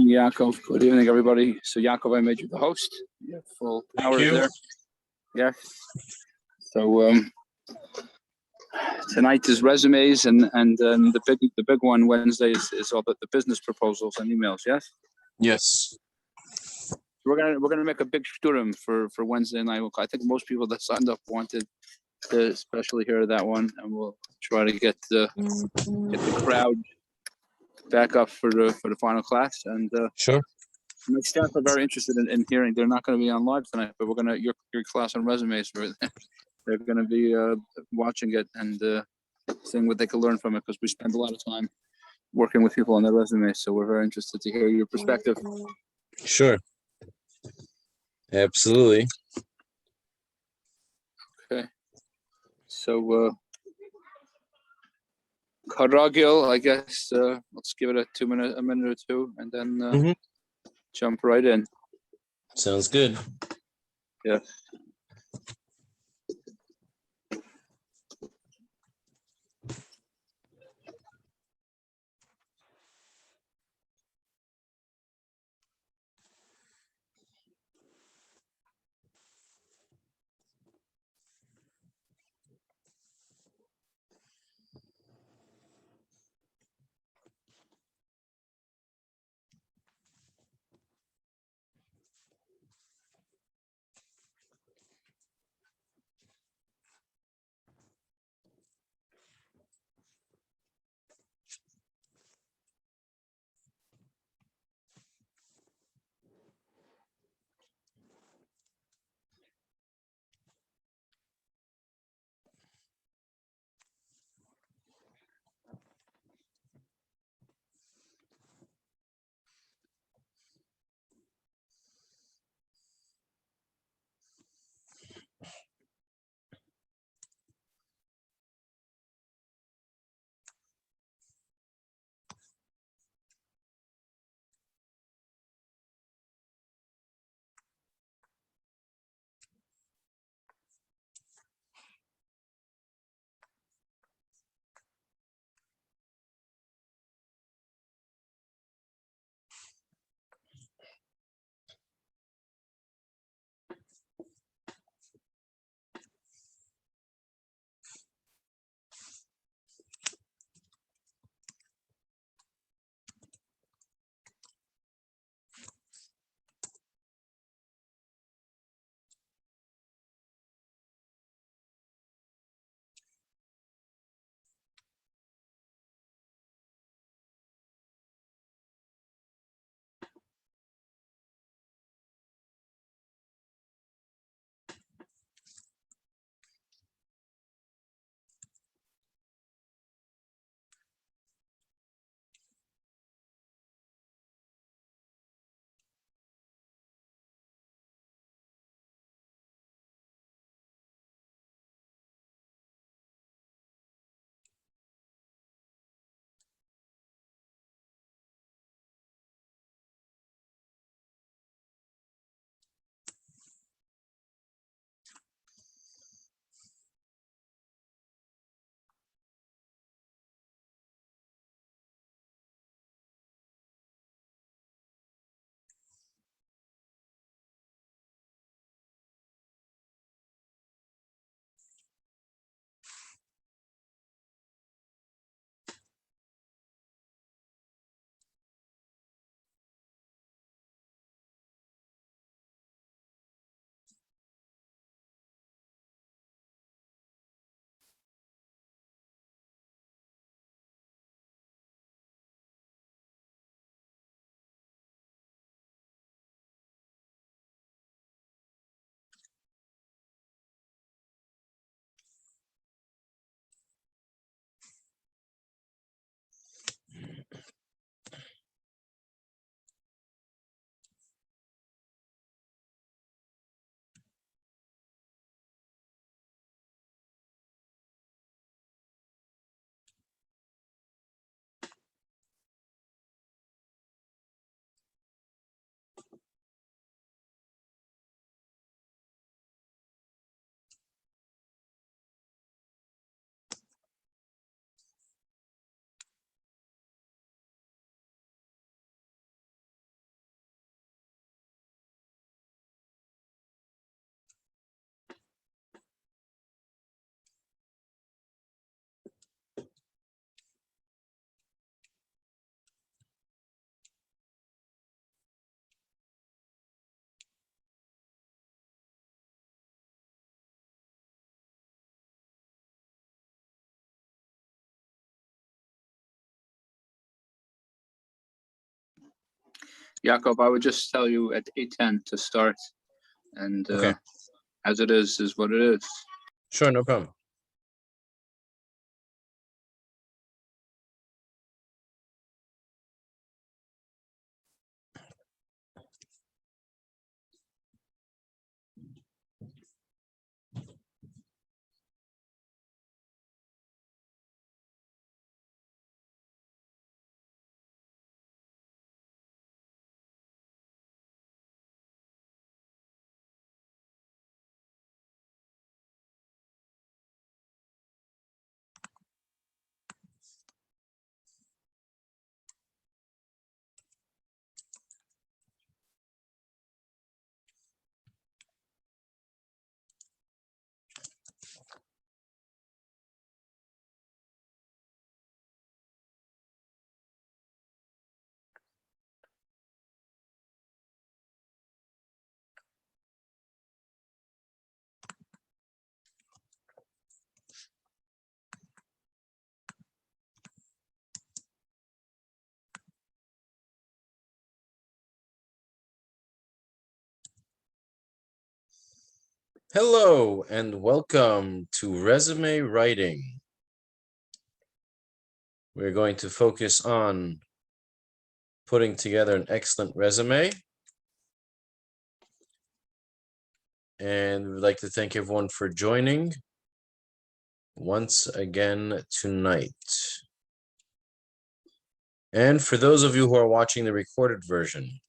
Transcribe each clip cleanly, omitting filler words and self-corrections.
Yaakov, good evening, everybody. So, Yaakov, I made you the host. You have full powers there. Yes. So, tonight is resumes, and the big one Wednesday is all about the business proposals and emails. Yes. Yes. We're gonna make a big shturim for Wednesday night. I think most people that signed up wanted to especially hear that one, and we'll try to get the crowd back up for the final class. And Sure. my staff are very interested in hearing. They're not going to be on live tonight, but we're gonna your class on resumes. They're going to be watching it and seeing what they can learn from it, because we spend a lot of time working with people on their resumes. So we're very interested to hear your perspective. Sure. Absolutely. Okay. So Chronological, I guess. Let's give it a minute or two, and then jump right in. Sounds good. Yeah. Jakob, I would just tell you at 8:10 to start, and Okay. as it is what it is. Sure, no problem. Hello and welcome to resume writing. We're going to focus on putting together an excellent resume. And we'd like to thank everyone for joining once again tonight. And for those of you who are watching the recorded version,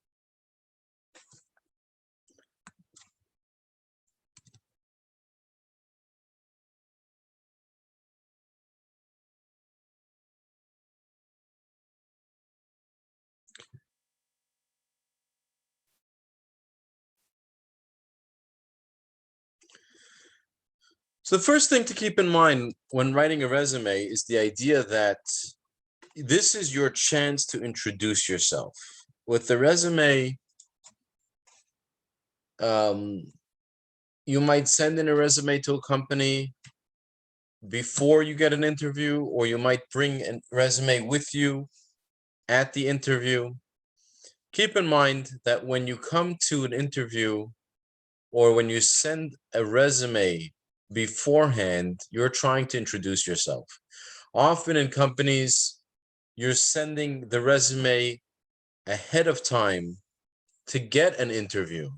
so the first thing to keep in mind when writing a resume is the idea that this is your chance to introduce yourself. With the resume, you might send in a resume to a company before you get an interview, or you might bring a resume with you at the interview. Keep in mind that when you come to an interview or when you send a resume beforehand, you're trying to introduce yourself. Often in companies, you're sending the resume ahead of time to get an interview.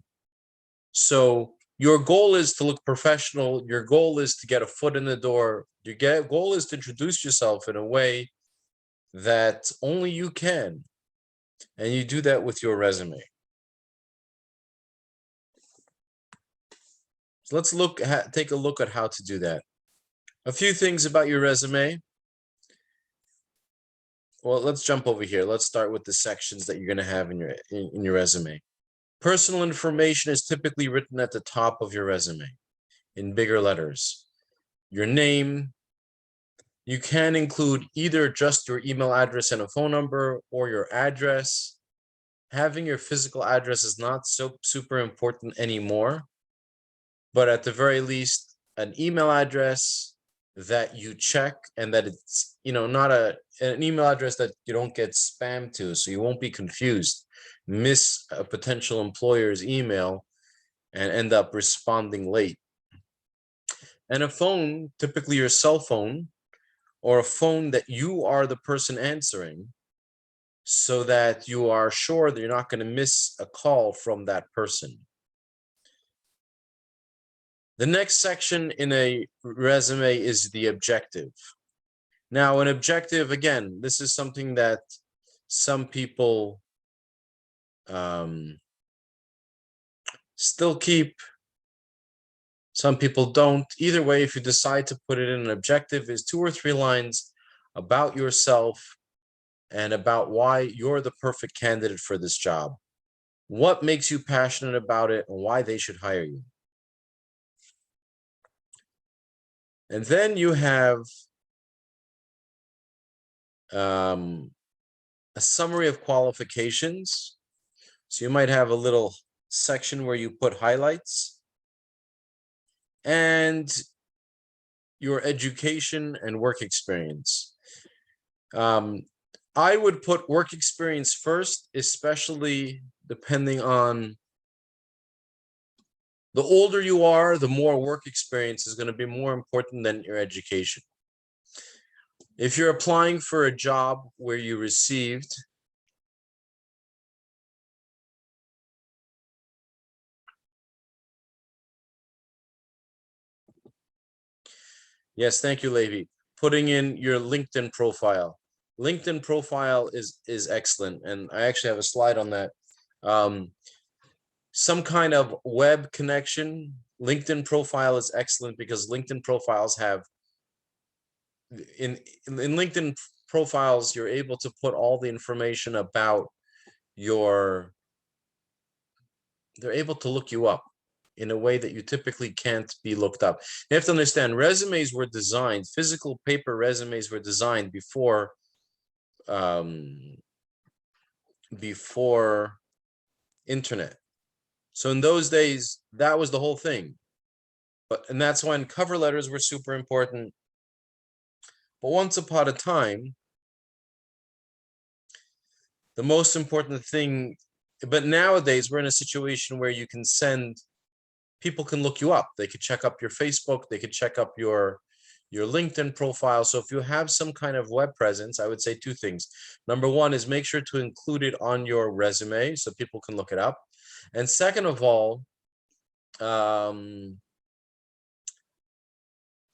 So your goal is to look professional. Your goal is to get a foot in the door. Your goal is to introduce yourself in a way that only you can. And you do that with your resume. So let's take a look at how to do that. A few things about your resume. Well, let's jump over here. Let's start with the sections that you're going to have in your resume. Personal information is typically written at the top of your resume in bigger letters. Your name. You can include either just your email address and a phone number or your address. Having your physical address is not so super important anymore, but at the very least, an email address that you check and that it's, not an email address that you don't get spam to, so you won't be confused, miss a potential employer's email and end up responding late. And a phone, typically your cell phone, or a phone that you are the person answering, so that you are sure that you're not going to miss a call from that person. The next section in a resume is the objective. Now, an objective, again, this is something that some people still keep, some people don't. Either way, if you decide to put it in, an objective is 2 or 3 lines about yourself and about why you're the perfect candidate for this job. What makes you passionate about it and why they should hire you. And then you have a summary of qualifications. So you might have a little section where you put highlights and your education and work experience. I would put work experience first, especially depending on the older you are, the more work experience is going to be more important than your education. If you're applying for a job where you received yes, thank you, Levi. Putting in your LinkedIn profile. LinkedIn profile is excellent, and I actually have a slide on that. Some kind of web connection. LinkedIn profile is excellent because LinkedIn profiles have in LinkedIn profiles, you're able to put all the information about your, they're able to look you up in a way that you typically can't be looked up. You have to understand, resumes were designed, physical paper resumes were designed before internet. So in those days, that was the whole thing. And that's when cover letters were super important. But once upon a time, the most important thing, but nowadays we're in a situation where you can send, people can look you up. They could check up your Facebook, they could check up your LinkedIn profile. So if you have some kind of web presence, I would say two things. Number one is make sure to include it on your resume so people can look it up. And second of all,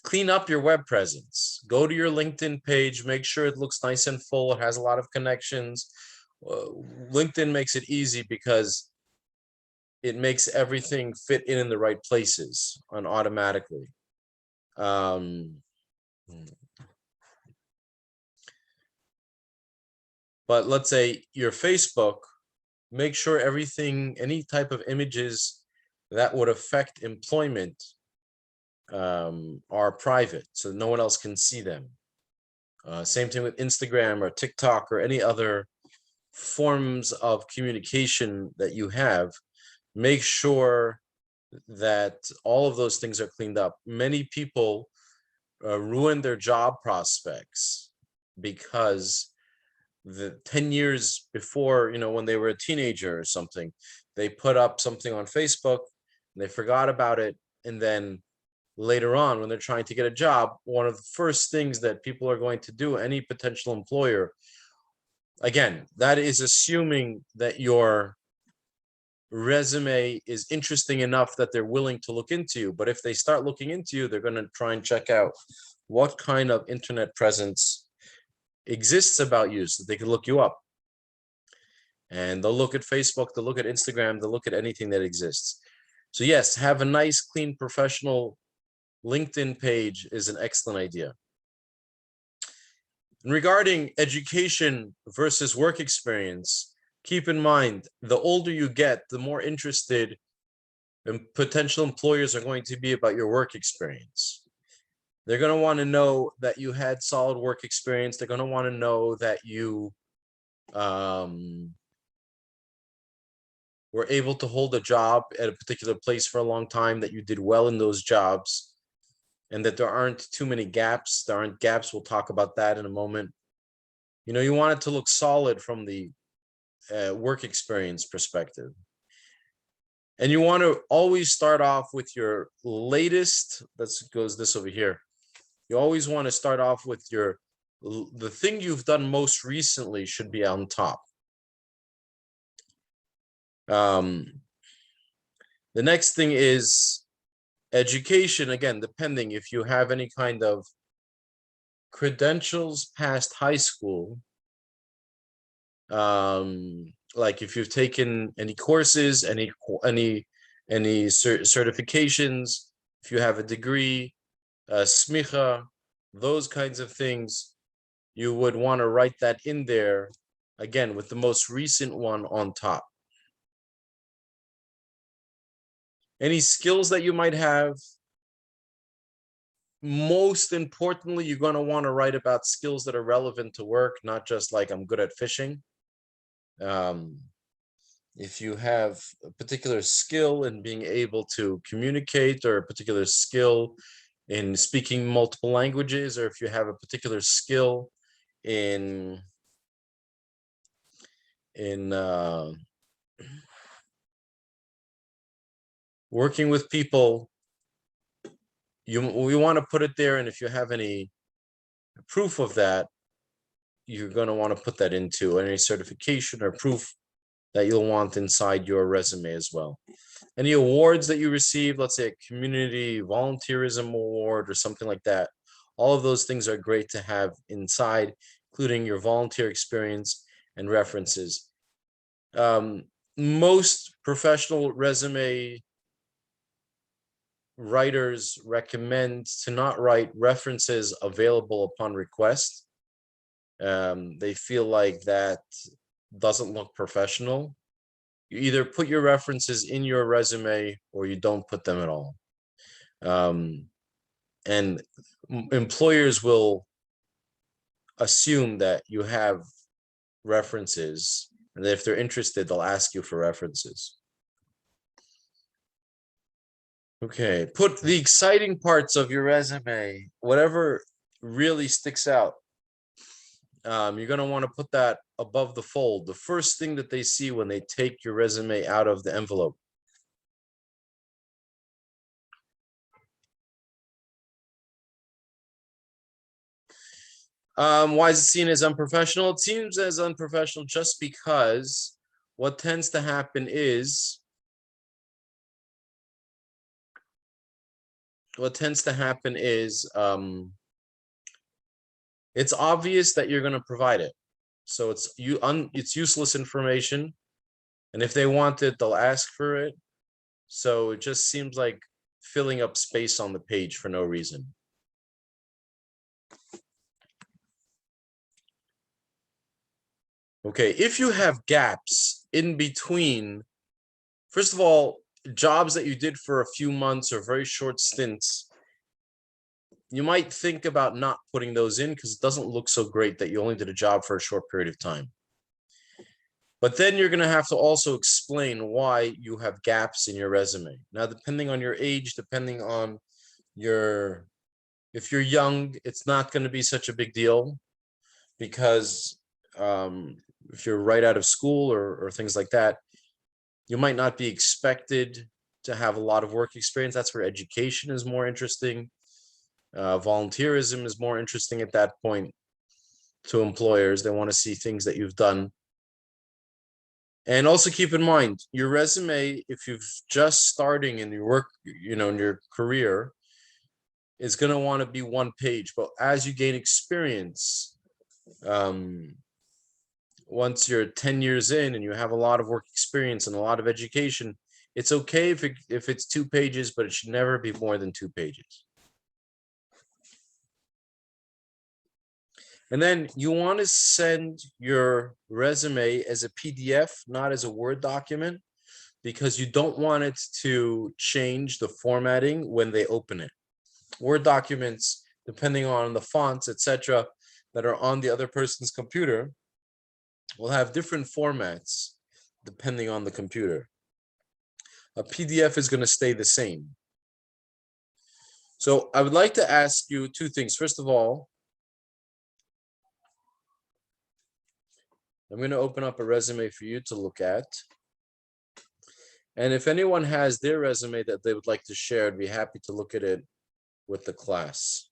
clean up your web presence. Go to your LinkedIn page, make sure it looks nice and full, it has a lot of connections. LinkedIn makes it easy because it makes everything fit in the right places on automatically. But let's say your Facebook, make sure everything, any type of images that would affect employment are private, so no one else can see them. Same thing with Instagram or TikTok or any other forms of communication that you have. Make sure that all of those things are cleaned up. Many people ruin their job prospects because the 10 years before, when they were a teenager or something, they put up something on Facebook and they forgot about it. And then later on, when they're trying to get a job, one of the first things that people are going to do, any potential employer, again, that is assuming that your resume is interesting enough that they're willing to look into you. But if they start looking into you, they're going to try and check out what kind of internet presence exists about you so they can look you up. And they'll look at Facebook, they'll look at Instagram, they'll look at anything that exists. So yes, have a nice, clean, professional LinkedIn page is an excellent idea. And regarding education versus work experience, keep in mind, the older you get, the more interested potential employers are going to be about your work experience. They're going to want to know that you had solid work experience. They're going to want to know that you were able to hold a job at a particular place for a long time, that you did well in those jobs, and that there aren't too many gaps. There aren't gaps. We'll talk about that in a moment. You want it to look solid from the work experience perspective. And you want to always start off with your latest, goes this over here. You always want to start off with the thing you've done most recently should be on top. The next thing is education. Again, depending if you have any kind of credentials past high school, like if you've taken any courses, any certifications, if you have a degree, smicha, those kinds of things, you would want to write that in there, again, with the most recent one on top. Any skills that you might have, most importantly, you're going to want to write about skills that are relevant to work, not just like I'm good at fishing. If you have a particular skill in being able to communicate, or a particular skill in speaking multiple languages, or if you have a particular skill in in working with people, we want to put it there, and if you have any proof of that, you're going to want to put that into any certification or proof that you'll want inside your resume as well. Any awards that you receive, let's say a community volunteerism award or something like that, all of those things are great to have inside, including your volunteer experience and references. Most professional resume writers recommend to not write references available upon request. They feel like that doesn't look professional. You either put your references in your resume or you don't put them at all. And employers will assume that you have references, and that if they're interested, they'll ask you for references. Okay, put the exciting parts of your resume, whatever really sticks out. You're going to want to put that above the fold, the first thing that they see when they take your resume out of the envelope. Why is it seen as unprofessional? It seems as unprofessional just because what tends to happen is it's obvious that you're going to provide it. So it's useless information. And if they want it, they'll ask for it. So it just seems like filling up space on the page for no reason. Okay, if you have gaps in between, first of all, jobs that you did for a few months or very short stints, you might think about not putting those in because it doesn't look so great that you only did a job for a short period of time. But then you're going to have to also explain why you have gaps in your resume. Now, depending on your age, depending on if you're young, it's not going to be such a big deal because if you're right out of school or things like that, you might not be expected to have a lot of work experience. That's where education is more interesting. Volunteerism is more interesting at that point to employers. They want to see things that you've done. And also keep in mind, your resume, if you're just starting in your work, in your career, is going to want to be one page. But as you gain experience, once you're 10 years in and you have a lot of work experience and a lot of education, it's okay if it's 2 pages, but it should never be more than 2 pages. And then you want to send your resume as a PDF, not as a Word document, because you don't want it to change the formatting when they open it. Word documents, depending on the fonts, etc., that are on the other person's computer, will have different formats depending on the computer. A PDF is going to stay the same. So I would like to ask you 2 things. First of all, I'm going to open up a resume for you to look at. And if anyone has their resume that they would like to share, I'd be happy to look at it with the class.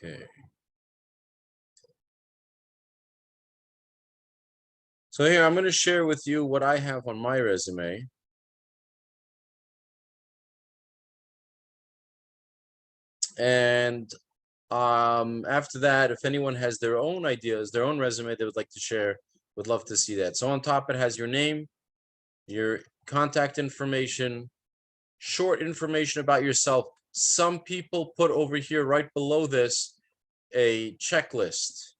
Okay. So here, I'm going to share with you what I have on my resume. And after that, if anyone has their own ideas, their own resume they would like to share, would love to see that. So on top, it has your name, your contact information, short information about yourself. Some people put over here right below this a checklist,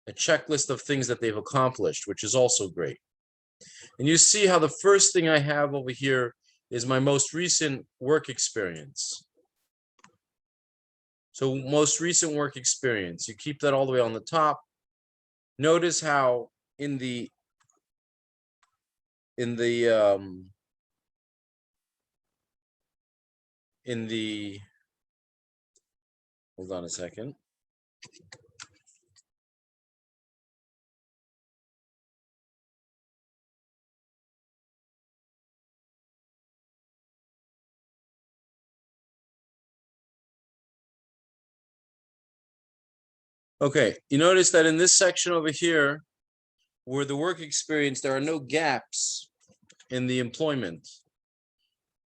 a checklist of things that they've accomplished, which is also great. And you see how the first thing I have over here is my most recent work experience. So most recent work experience, you keep that all the way on the top. Notice how in the hold on a second. Okay, you notice that in this section over here, where the work experience, there are no gaps in the employment.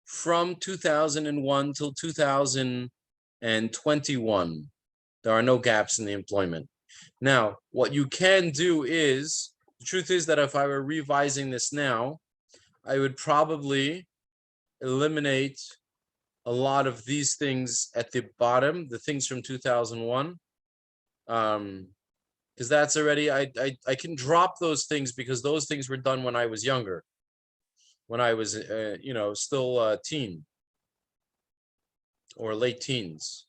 From 2001 till 2021, there are no gaps in the employment. Now, what you can do is, the truth is that if I were revising this now, I would probably eliminate a lot of these things at the bottom, the things from 2001. Because that's already, I can drop those things because those things were done when I was younger, when I was, still a teen or late teens.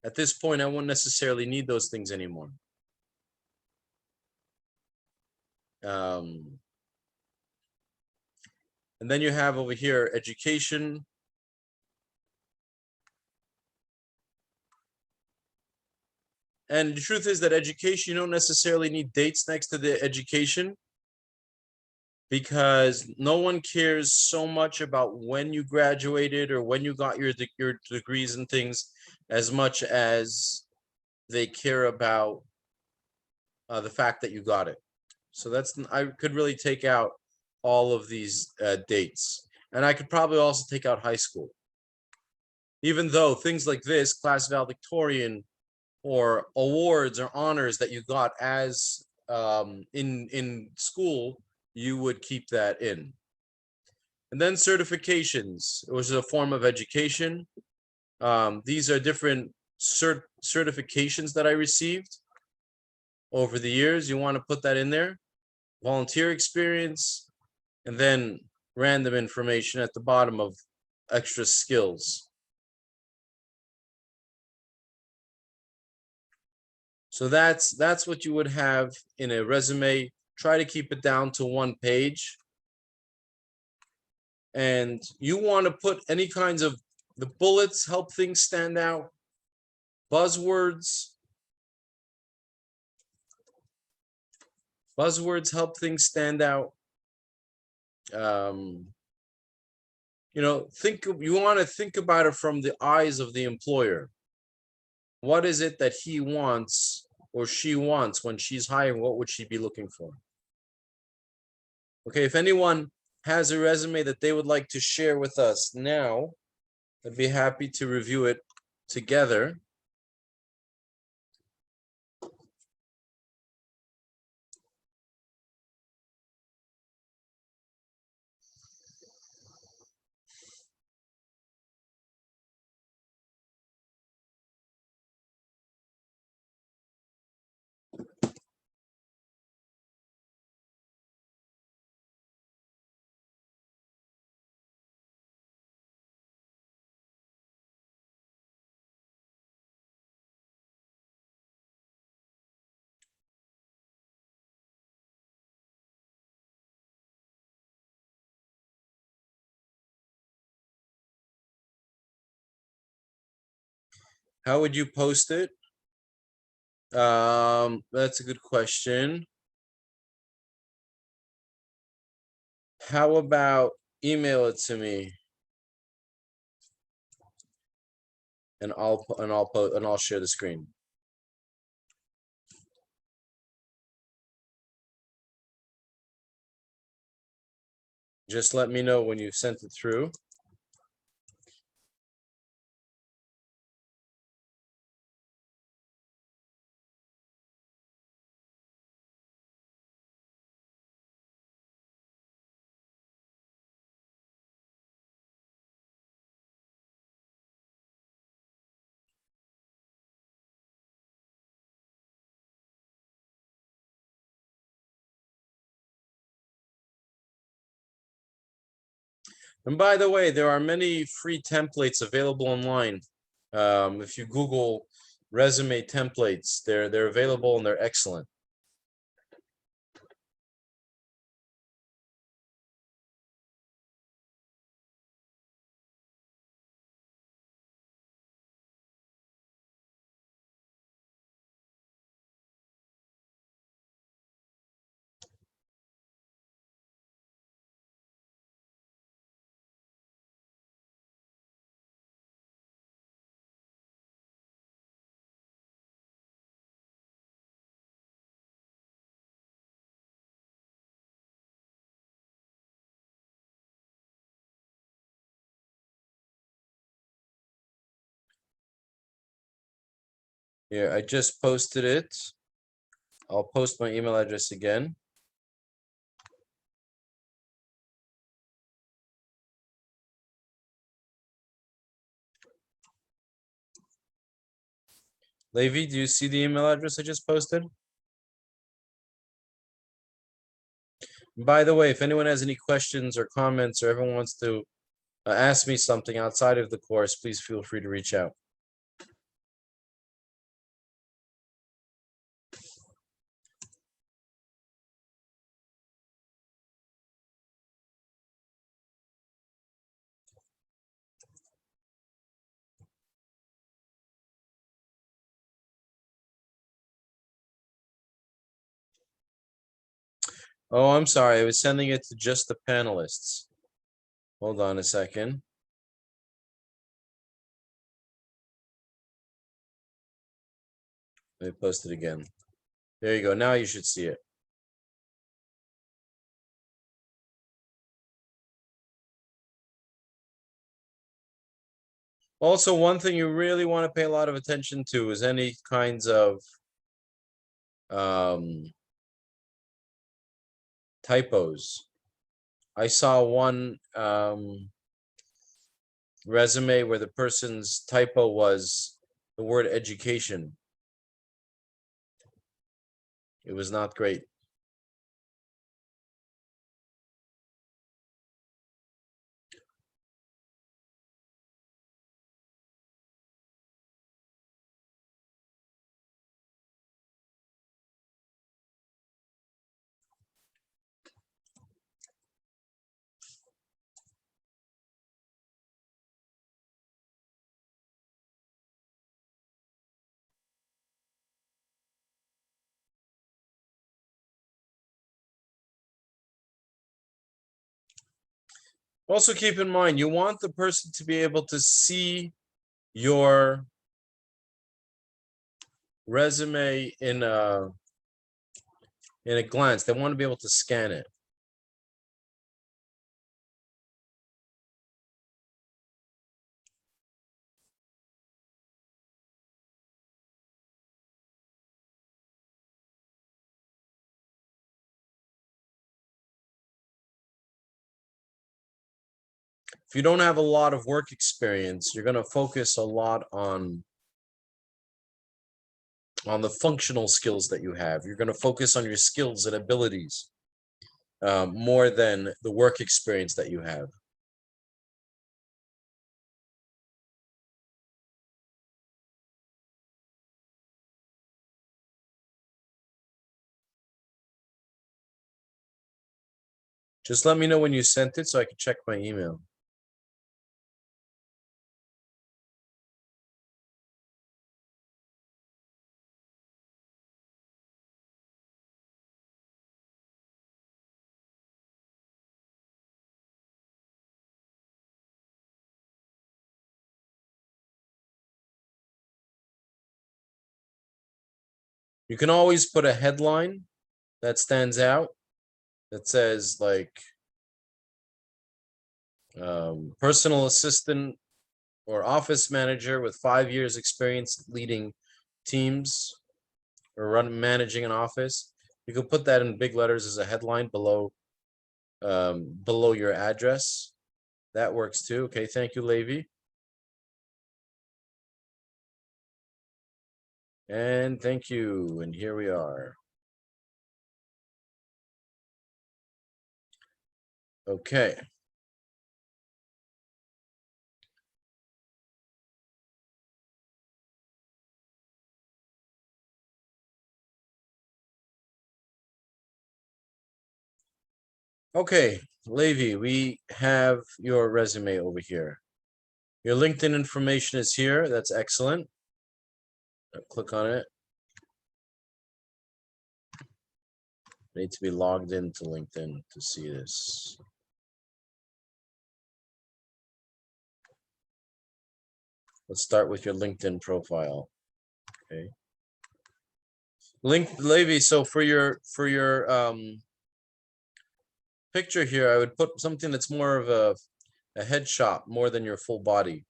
At this point, I won't necessarily need those things anymore. And then you have over here education. And the truth is that education, you don't necessarily need dates next to the education, because no one cares so much about when you graduated or when you got your degrees and things as much as they care about the fact that you got it. So I could really take out all of these dates, and I could probably also take out high school, even though things like this, class valedictorian or awards or honors that you got as in school, you would keep that in. And then certifications, which is a form of education. These are different certifications that I received over the years. You want to put that in there. Volunteer experience, and then random information at the bottom of extra skills. So that's what you would have in a resume. Try to keep it down to one page. And you want to put any kinds of, the bullets help things stand out. Buzzwords help things stand out. You want to think about it from the eyes of the employer. What is it that he wants or she wants when she's hiring? What would she be looking for? Okay, if anyone has a resume that they would like to share with us now, I'd be happy to review it together. How would you post it? That's a good question. How about email it to me, and I'll share the screen. Just let me know when you've sent it through. And by the way, there are many free templates available online. If you Google resume templates, they're available and they're excellent. Here, I just posted it. I'll post my email address again. Levi, do you see the email address I just posted? By the way, if anyone has any questions or comments, or everyone wants to ask me something outside of the course, please feel free to reach out. Oh, I'm sorry. I was sending it to just the panelists. Hold on a second. Let me post it again. There you go. Now you should see it. Also, one thing you really want to pay a lot of attention to is any kinds of typos. I saw one resume where the person's typo was the word education. It was not great. Also, keep in mind, you want the person to be able to see your resume in a glance. They want to be able to scan it. If you don't have a lot of work experience, you're going to focus a lot on the functional skills that you have. You're going to focus on your skills and abilities more than the work experience that you have. Just let me know when you sent it so I can check my email. You can always put a headline that stands out that says like Personal assistant or office manager with 5 years experience leading teams or managing an office. You could put that in big letters as a headline below your address. That works too. Okay, thank you, Levi. And thank you. And here we are. Okay. Okay, Levi, we have your resume over here. Your LinkedIn information is here. That's excellent. Click on it. Need to be logged into LinkedIn to see this. Let's start with your LinkedIn profile. Okay. Levi, so for your picture here, I would put something that's more of a headshot more than your full body.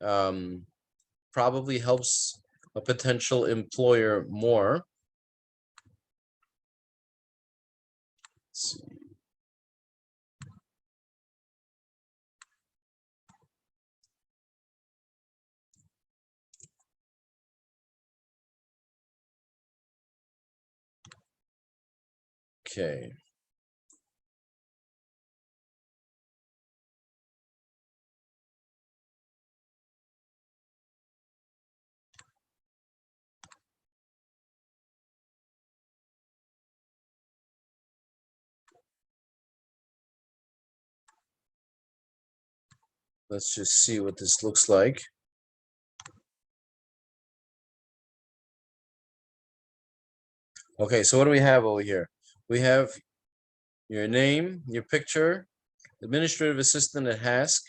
Probably helps a potential employer more. Let's see. Okay. Let's just see what this looks like. Okay, so what do we have over here? We have your name, your picture, administrative assistant at HASC.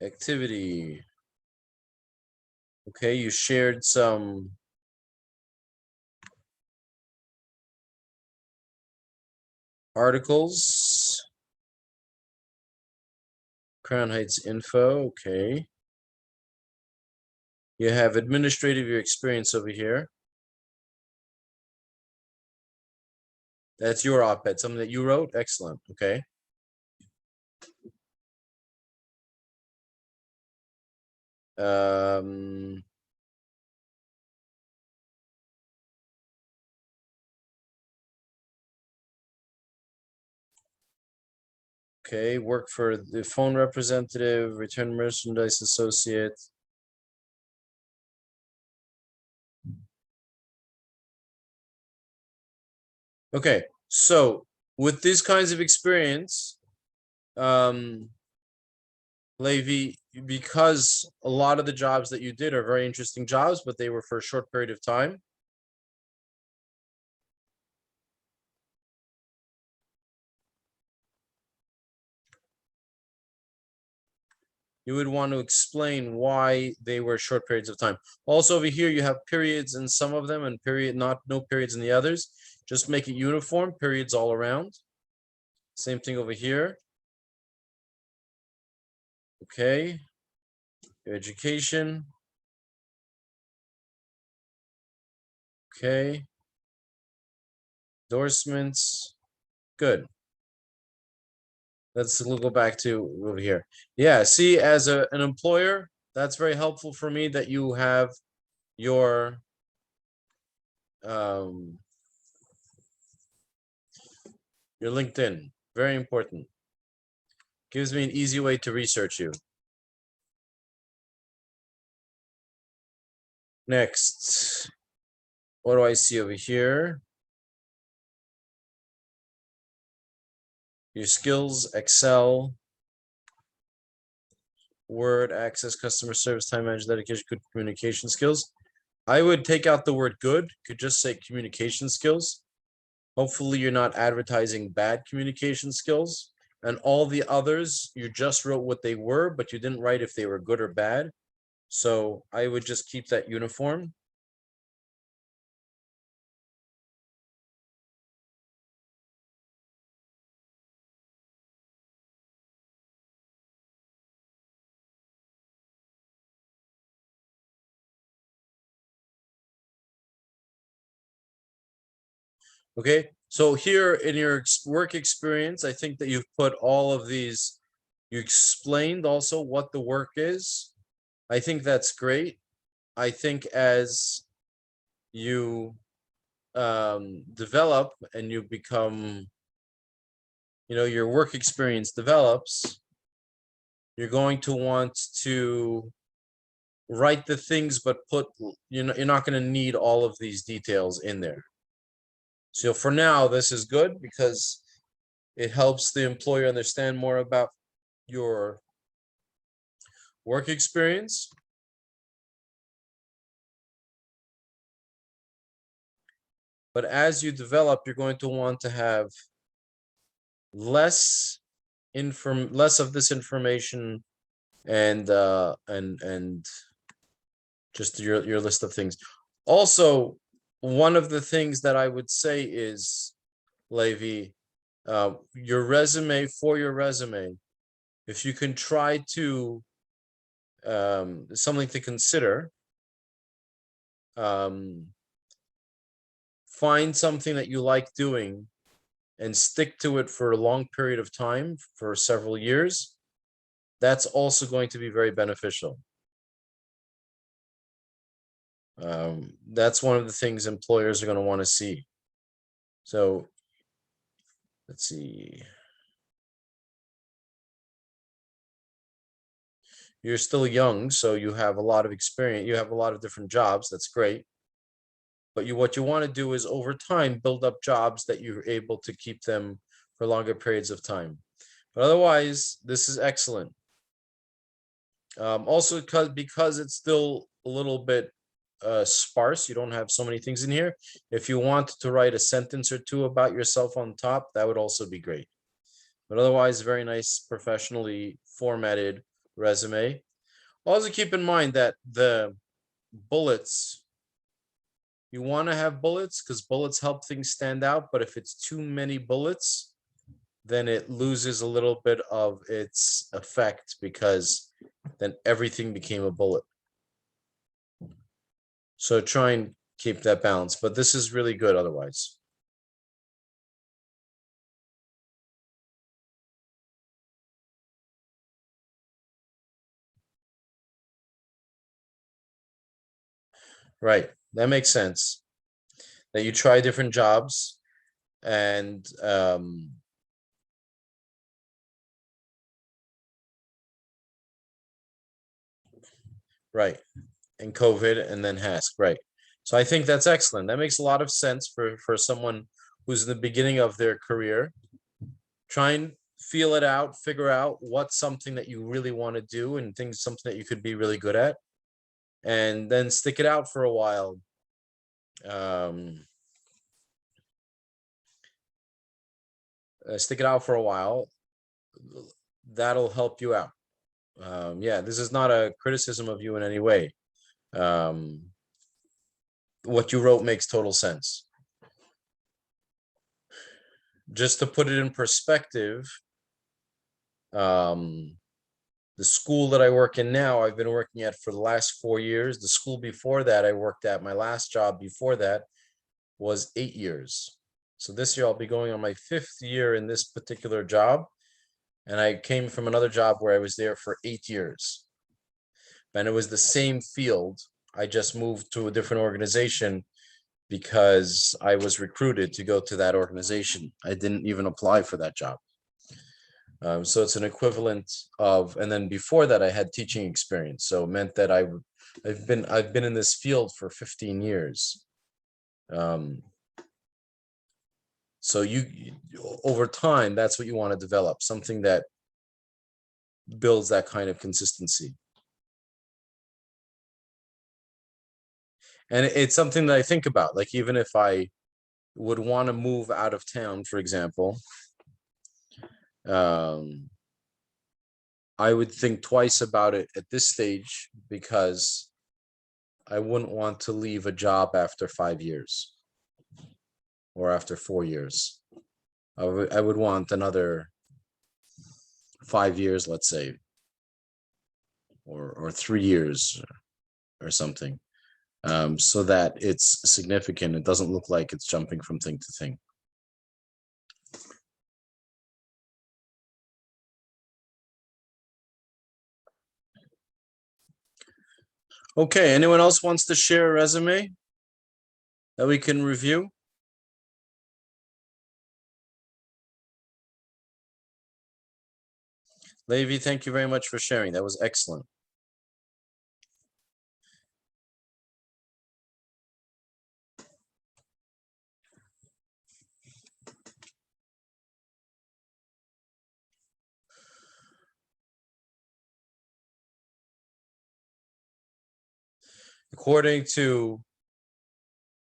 Activity. Okay, you shared some articles. Crown Heights info, okay. You have administrative your experience over here. That's your op-ed, something that you wrote. Excellent. Okay. Okay, work for the phone representative, return merchandise associate. Okay, so with these kinds of experience, Levi, because a lot of the jobs that you did are very interesting jobs, but they were for a short period of time. You would want to explain why they were short periods of time. Also over here, you have periods in some of them and no periods in the others. Just make it uniform, periods all around. Same thing over here. Okay. Your education. Okay. Endorsements. Good. Let's go back to over here. Yeah, see, as an employer, that's very helpful for me that you have your LinkedIn. Very important. Gives me an easy way to research you. Next, what do I see over here? Your skills, Excel, Word, Access, customer service, time management, dedication, good communication skills. I would take out the word good, could just say communication skills. Hopefully you're not advertising bad communication skills. and all the others, you just wrote what they were, but you didn't write if they were good or bad. So I would just keep that uniform. Okay, so here in your work experience, I think that you've put all of these, you explained also what the work is. I think that's great. I think as you develop and you become, your work experience develops, you're going to want to write the things, but you're not going to need all of these details in there. So for now, this is good because it helps the employer understand more about your work experience. But as you develop, you're going to want to have less of this information and just your list of things. Also, one of the things that I would say is, Levi, your resume, if you can try to something to consider, find something that you like doing and stick to it for a long period of time, for several years. That's also going to be very beneficial. That's one of the things employers are going to want to see. So let's see. You're still young, so you have a lot of experience. You have a lot of different jobs. That's great. But what you want to do is over time build up jobs that you're able to keep them for longer periods of time. But otherwise, this is excellent. Also, because it's still a little bit sparse, you don't have so many things in here. If you want to write a sentence or two about yourself on top, that would also be great. But otherwise, very nice, professionally formatted resume. Also keep in mind that the bullets, you want to have bullets because bullets help things stand out. But if it's too many bullets, then it loses a little bit of its effect because then everything became a bullet. So try and keep that balance, but this is really good otherwise. Right, that makes sense. That you try different jobs and right, and COVID and then HASC, right. So I think that's excellent. That makes a lot of sense for someone who's in the beginning of their career. Try and feel it out, figure out what's something that you really want to do and think something that you could be really good at, and then stick it out for a while. Stick it out for a while. That'll help you out. Yeah, this is not a criticism of you in any way. What you wrote makes total sense. Just to put it in perspective, the school that I work in now, I've been working at for the last 4 years. The school before that I worked at, my last job before that, was 8 years. So this year I'll be going on my 5th year in this particular job. And I came from another job where I was there for 8 years. And it was the same field. I just moved to a different organization because I was recruited to go to that organization. I didn't even apply for that job. So it's an equivalent of, and then before that I had teaching experience. So it meant that I've been in this field for 15 years. So you over time, that's what you want to develop, something that builds that kind of consistency. And it's something that I think about, like even if I would want to move out of town, for example, I would think twice about it at this stage because I wouldn't want to leave a job after 5 years or after 4 years. I would want another 5 years, let's say, or 3 years or something, so that it's significant. It doesn't look like it's jumping from thing to thing. Okay, anyone else wants to share a resume that we can review? Levi, thank you very much for sharing. That was excellent. According to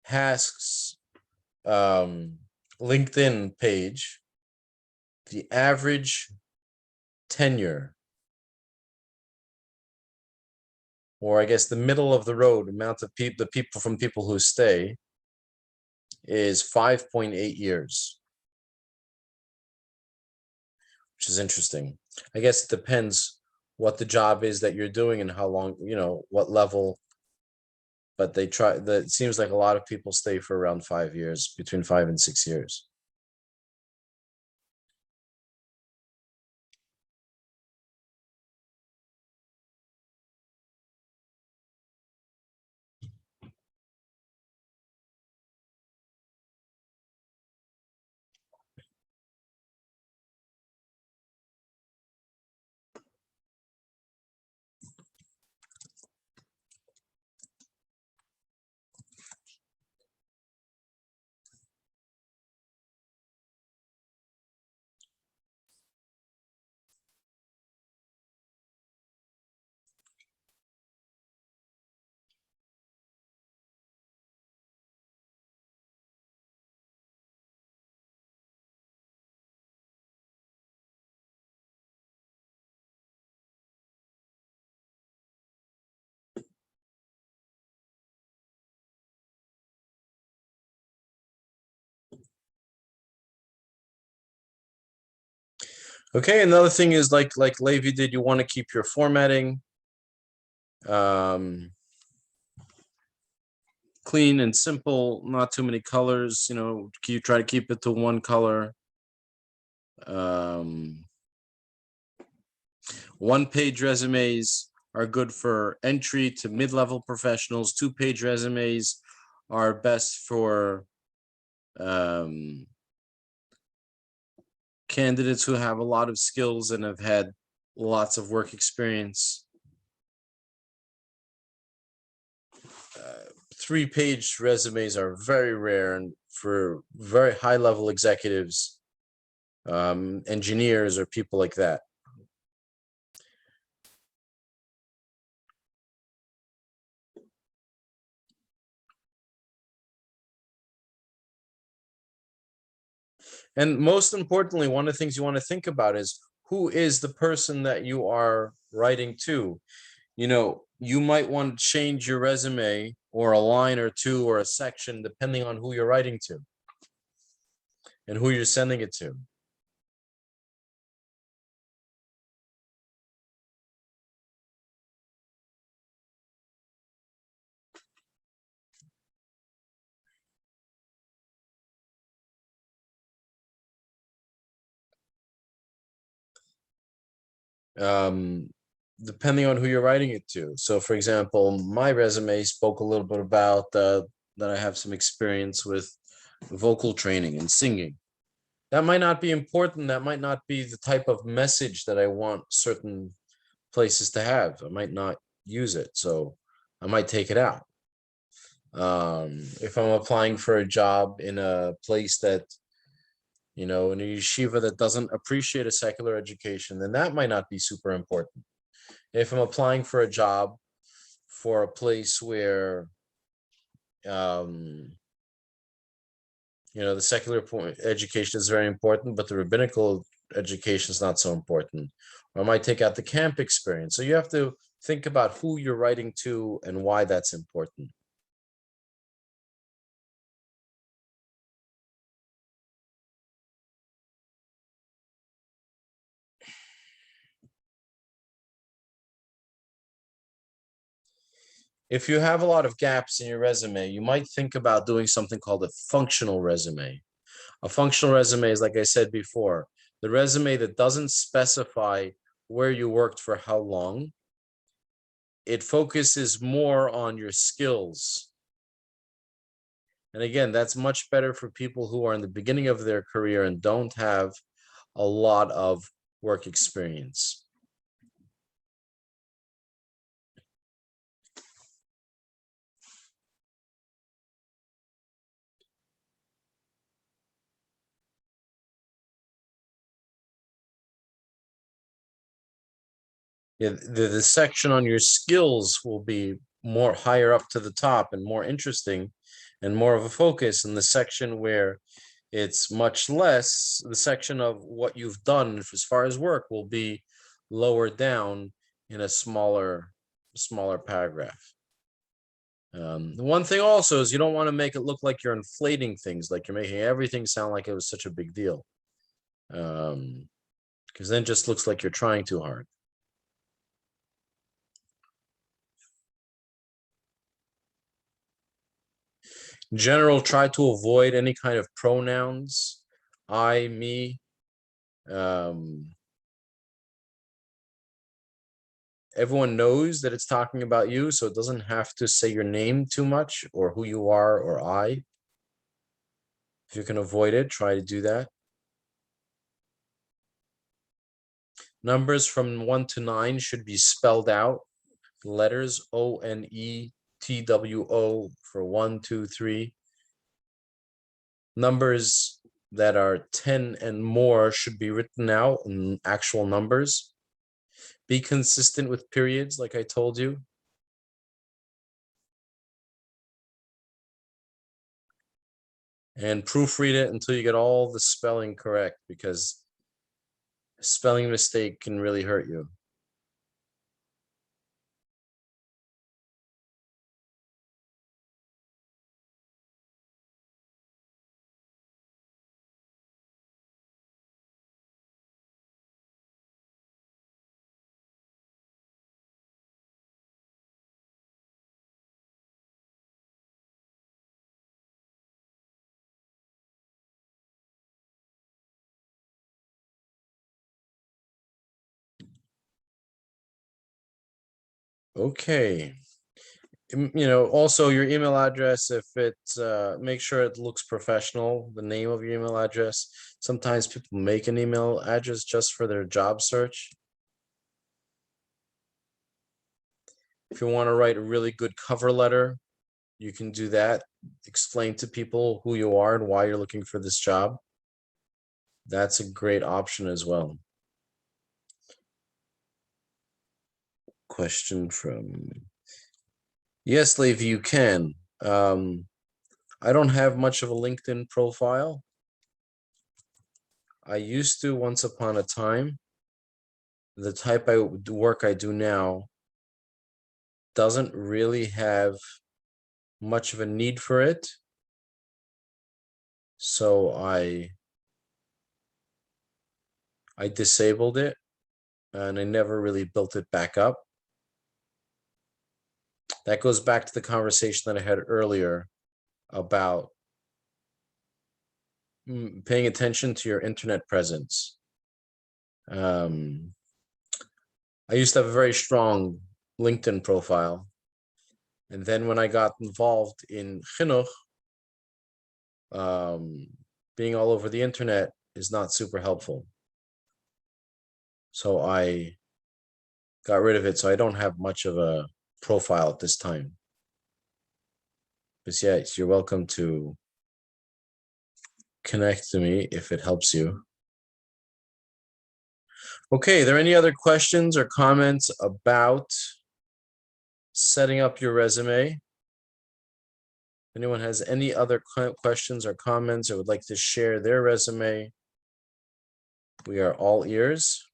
Hask's LinkedIn page, the average tenure, or I guess the middle of the road amount of people, people who stay, is 5.8 years, which is interesting. I guess it depends what the job is that you're doing and how long, what level. But they try that. It seems like a lot of people stay for around 5 years, between 5 and 6 years. Okay, another thing is like Levi did, you want to keep your formatting clean and simple, not too many colors, you try to keep it to one color. One-page resumes are good for entry to mid-level professionals. Two-page resumes are best for candidates who have a lot of skills and have had lots of work experience. 3-page resumes are very rare, and for very high-level executives, engineers, or people like that. And most importantly, one of the things you want to think about is, who is the person that you are writing to? You might want to change your resume or a line or two or a section depending on who you're writing to and who you're sending it to. Depending on who you're writing it to. So for example, my resume spoke a little bit about that I have some experience with vocal training and singing. That might not be important. That might not be the type of message that I want certain places to have. I might not use it, so I might take it out. If I'm applying for a job in a place that, in a yeshiva that doesn't appreciate a secular education, then that might not be super important. If I'm applying for a job for a place where, the secular education is very important, but the rabbinical education is not so important. Or I might take out the camp experience. So you have to think about who you're writing to and why that's important. If you have a lot of gaps in your resume, you might think about doing something called a functional resume. A functional resume is, like I said before, the resume that doesn't specify where you worked for how long. It focuses more on your skills. And again, that's much better for people who are in the beginning of their career and don't have a lot of work experience. Yeah, the section on your skills will be more higher up to the top and more interesting and more of a focus. And the section where it's much less, the section of what you've done as far as work will be lower down in a smaller paragraph. The one thing also is you don't want to make it look like you're inflating things, like you're making everything sound like it was such a big deal. Because then it just looks like you're trying too hard. In general, try to avoid any kind of pronouns, I, me. Everyone knows that it's talking about you, so it doesn't have to say your name too much or who you are or I. If you can avoid it, try to do that. Numbers from 1 to 9 should be spelled out. Letters ONETWO for 1, 2, 3. Numbers that are 10 and more should be written out in actual numbers. Be consistent with periods, like I told you. And proofread it until you get all the spelling correct, because a spelling mistake can really hurt you. Okay. Also your email address, if it make sure it looks professional, the name of your email address. Sometimes people make an email address just for their job search. If you want to write a really good cover letter, you can do that. Explain to people who you are and why you're looking for this job. That's a great option as well. Question from, yes, Levi, you can. I don't have much of a LinkedIn profile. I used to once upon a time. The type of work I do now doesn't really have much of a need for it. So I disabled it and I never really built it back up. That goes back to the conversation that I had earlier about paying attention to your internet presence. I used to have a very strong LinkedIn profile. And then when I got involved in chinuch, being all over the internet is not super helpful. So I got rid of it. So I don't have much of a profile at this time. But yes, you're welcome to connect to me if it helps you. Okay, are there any other questions or comments about setting up your resume? Anyone has any other questions or comments or would like to share their resume? We are all ears.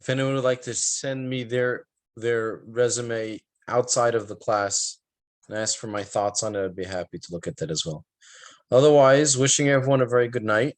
If anyone would like to send me their resume outside of the class and ask for my thoughts on it, I'd be happy to look at that as well. Otherwise, wishing everyone a very good night.